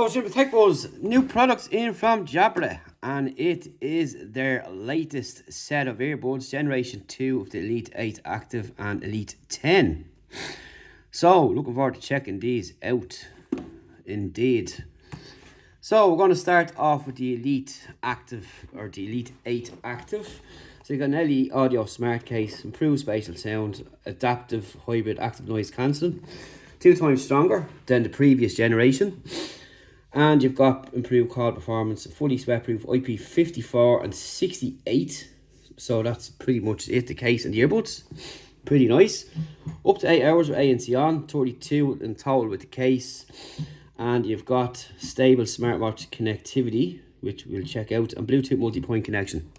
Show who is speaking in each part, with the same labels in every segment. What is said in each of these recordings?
Speaker 1: Jabra Tech Buzz, new products in from Jabra, and it is their latest set of earbuds, Generation 2 of the Elite 8 Active and Elite 10. So, looking forward to checking these out, indeed. So, we're going to start off with the Elite Active, or the Elite 8 Active. So, you've got an LE audio smart case, improved spatial sound, adaptive hybrid active noise cancelling, 2 times stronger than the previous generation. And you've got improved call performance, fully sweatproof, IP54 and 68. So that's pretty much it, the case and the earbuds. Pretty nice. Up to 8 hours with ANC on, 32 in total with the case. And you've got stable smartwatch connectivity, which we'll check out, and Bluetooth multi-point connection.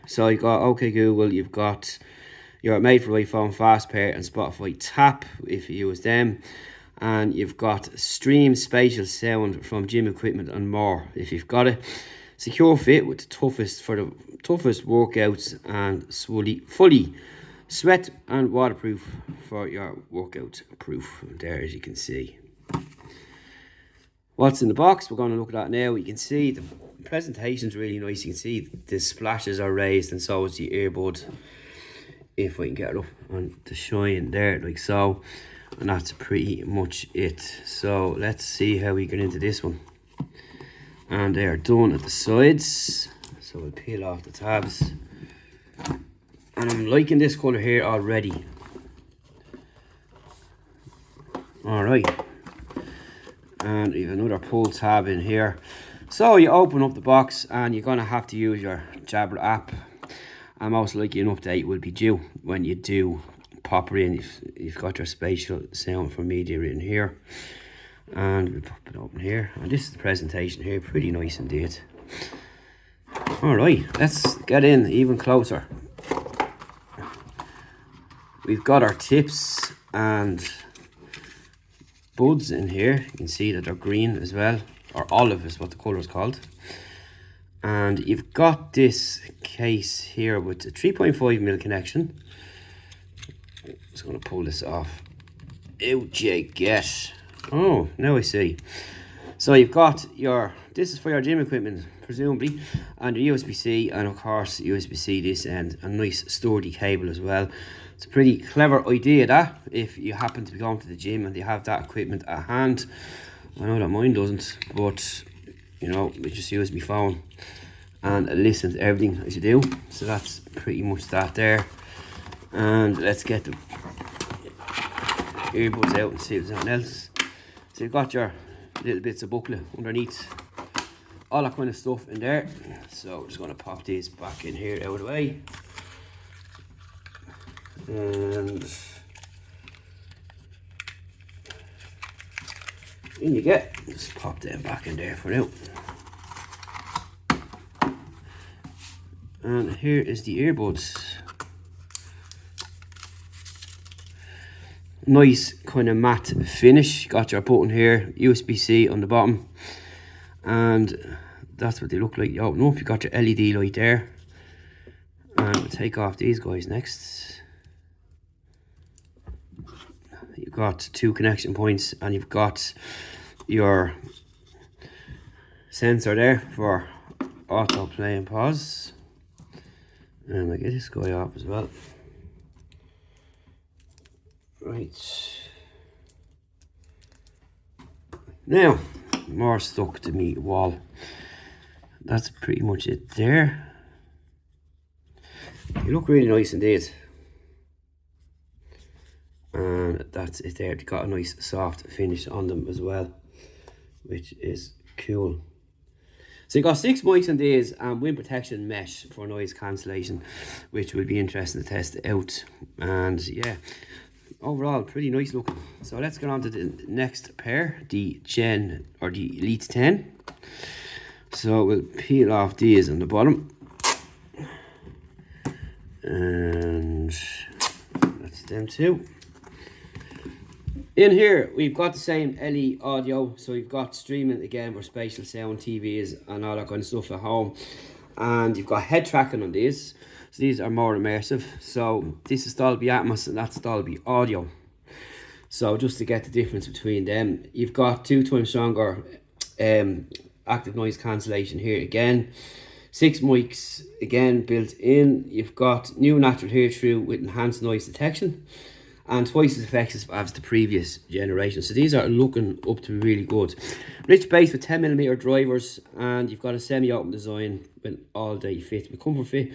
Speaker 1: So you've got OK Google, you've got your Made for iPhone Fast Pair and Spotify Tap if you use them. And you've got stream spatial sound from gym equipment and more if you've got it. Secure fit with the toughest workouts, and fully sweat and waterproof for your workout proof there, as you can see. What's in the box, we're going to look at that now. You can see the presentation's really nice. You can see the splashes are raised, and so is the earbud, if I can get it up on the shine there like so. And that's pretty much it. So let's see how we get into this one. And they are done at the sides, so we'll peel off the tabs. And I'm liking this colour here already. Alright, and you have another pull tab in here. So you open up the box and you're going to have to use your Jabra app, and most likely an update will be due when you do pop her in. You've got your spatial sound for media in here, and we'll pop it open here, and this is the presentation here, pretty nice indeed. All right, let's get in even closer. We've got our tips and buds in here. You can see that they're green as well, or olive is what the color is called. And you've got this case here with a 3.5mm connection. Just going to pull this off. Out you get. Oh, now I see. So you've got this is for your gym equipment, presumably, and your USB-C, and of course USB-C this end, a nice sturdy cable as well. It's a pretty clever idea, that, if you happen to be going to the gym and you have that equipment at hand. I know that mine doesn't, but you know, it just use my phone and listen to everything as you do. So that's pretty much that there. And let's get the earbuds out and see if there's anything else. So you've got your little bits of booklet underneath, all that kind of stuff in there. So I'm just going to pop these back in here out of the way. And in you get. Just pop them back in there for now. And here is the earbuds. Nice kind of matte finish. Got your button here, USB-C on the bottom, and that's what they look like. You open up, you got your LED light there, and we'll take off these guys next. You've got 2 connection points, and you've got your sensor there for auto play and pause. And I get this guy off as well. Right, now more stuck to me wall. That's pretty much it there. They look really nice indeed, and that's it there. They got a nice soft finish on them as well, which is cool. So you got 6 mics on these, and wind protection mesh for noise cancellation, which will be interesting to test out. And yeah, overall pretty nice looking. So let's get on to the next pair, the Gen, or the Elite 10. So we'll peel off these on the bottom, and that's them too. In here we've got the same LE audio, so we've got streaming again for spatial sound, TVs and all that kind of stuff at home. And you've got head tracking on these, so these are more immersive. So this is Dolby Atmos and that's Dolby Audio. So just to get the difference between them, you've got 2 times stronger active noise cancellation here again. 6 mics again built in. You've got new natural hear through with enhanced noise detection, and twice as effective as the previous generation. So these are looking up to be really good. Rich bass with 10mm drivers, and you've got a semi-open design with all day fit, with comfort fit.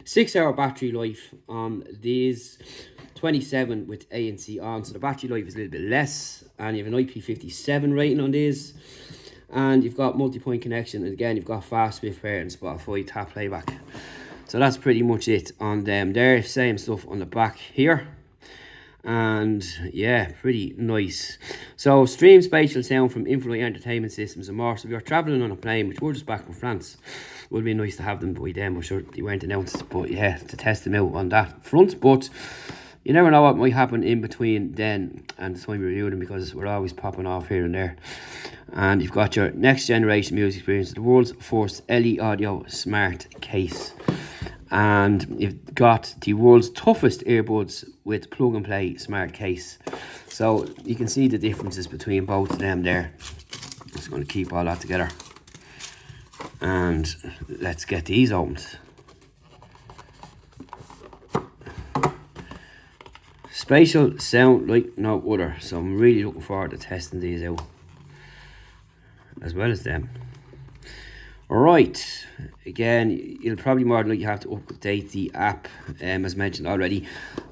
Speaker 1: 6-hour battery life on these, 27 with ANC on, so the battery life is a little bit less, and you have an IP57 rating on these, and you've got multi-point connection, and again you've got fast Swift Pair and Spotify tap playback. So that's pretty much it on them there. Same stuff on the back here, and yeah, pretty nice. So stream spatial sound from infrared entertainment systems and more. So if you're traveling on a plane, which we're just back from France, it would be nice to have them by them. I'm sure they weren't announced, but yeah, to test them out on that front. But you never know what might happen in between then and the time we review them, because we're always popping off here and there. And you've got your next generation music experience, the world's first LE audio smart case. And you've got the world's toughest earbuds with plug and play smart case. So you can see the differences between both of them there. Just going to keep all that together. And let's get these opened. Spatial sound like no other. So I'm really looking forward to testing these out, as well as them. Alright, again, you'll probably more than likely have to update the app, as mentioned already.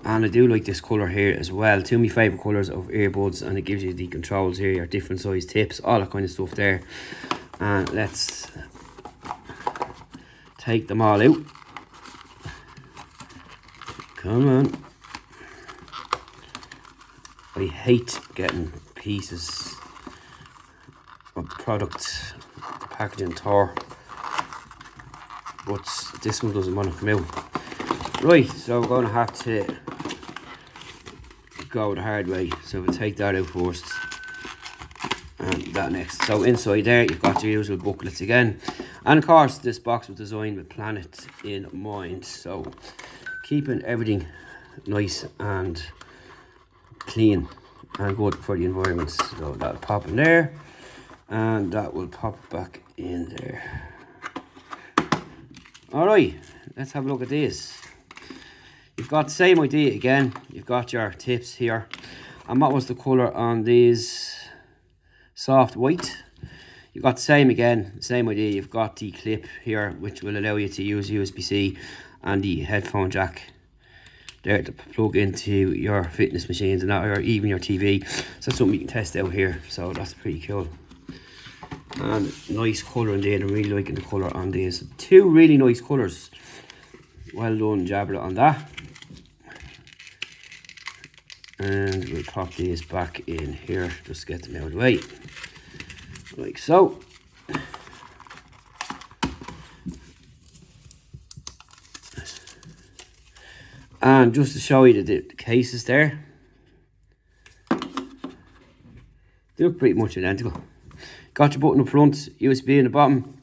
Speaker 1: And I do like this colour here as well. Two of my favourite colours of earbuds, and it gives you the controls here, your different size tips, all that kind of stuff there. And let's take them all out. Come on. I hate getting pieces of product packaging tore, but this one doesn't want to come out. Right, so we're going to have to go the hard way. So we'll take that out first, and that next. So inside there you've got your usual booklets again, and of course this box was designed with planet in mind, so keeping everything nice and clean and good for the environment. So that'll pop in there, and that will pop back in there. Alright, let's have a look at this. You've got the same idea again. You've got your tips here, and what was the colour on these? Soft white. You've got the same again, same idea. You've got the clip here which will allow you to use USB-C, and the headphone jack there to plug into your fitness machines and that, or even your TV. So that's something you can test out here, so that's pretty cool. And nice colour indeed. I'm really liking the colour on these. Two really nice colours. Well done, Jabra, on that. And we'll pop these back in here, just get them out of the way, like so. And just to show you the cases there, they look pretty much identical. Got your button up front, USB in the bottom,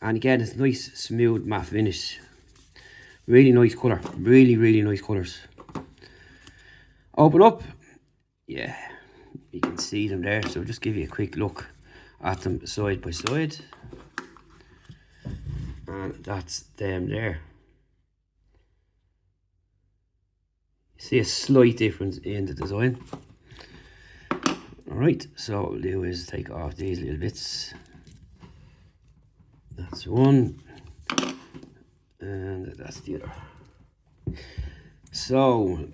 Speaker 1: and again it's nice smooth matte finish. Really nice colour, really nice colours. Open up, yeah, you can see them there, so just give you a quick look at them side by side, and that's them there. See a slight difference in the design. Alright, so what we'll do is take off these little bits. That's one, and that's the other. So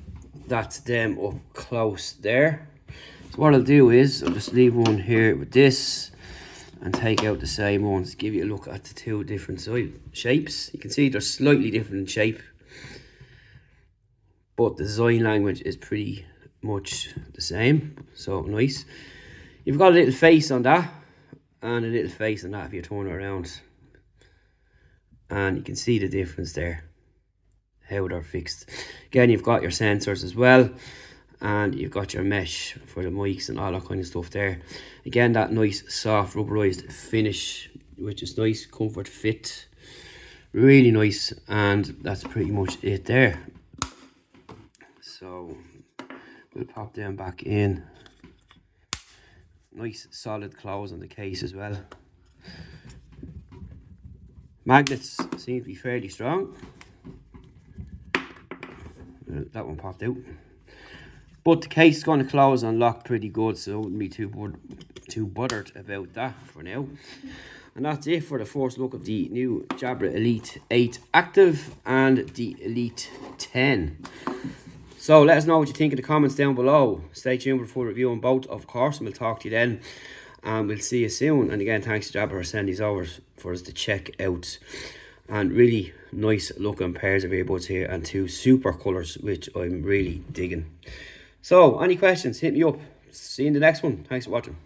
Speaker 1: that's them up close there. So what I'll do is I'll just leave one here with this and take out the same ones, give you a look at the two different shapes. You can see they're slightly different in shape, but the design language is pretty much the same, so nice. You've got a little face on that and a little face on that if you turn it around, and you can see the difference there, how they're fixed. Again, you've got your sensors as well, and you've got your mesh for the mics and all that kind of stuff there. Again, that nice soft rubberized finish, which is nice, comfort fit, really nice. And that's pretty much it there. So We'll pop them back in. Nice solid close on the case as well. Magnets seem to be fairly strong. That one popped out. But the case is going to close and lock pretty good, so I wouldn't be too bothered about that for now. And that's it for the first look of the new Jabra Elite 8 Active and the Elite 10. So let us know what you think in the comments down below. Stay tuned for a full review on both, of course, and we'll talk to you then. And we'll see you soon. And again, thanks to Jabra for sending these over for us to check out. And really nice looking pairs of earbuds here, and two super colours, which I'm really digging. So, any questions, hit me up. See you in the next one. Thanks for watching.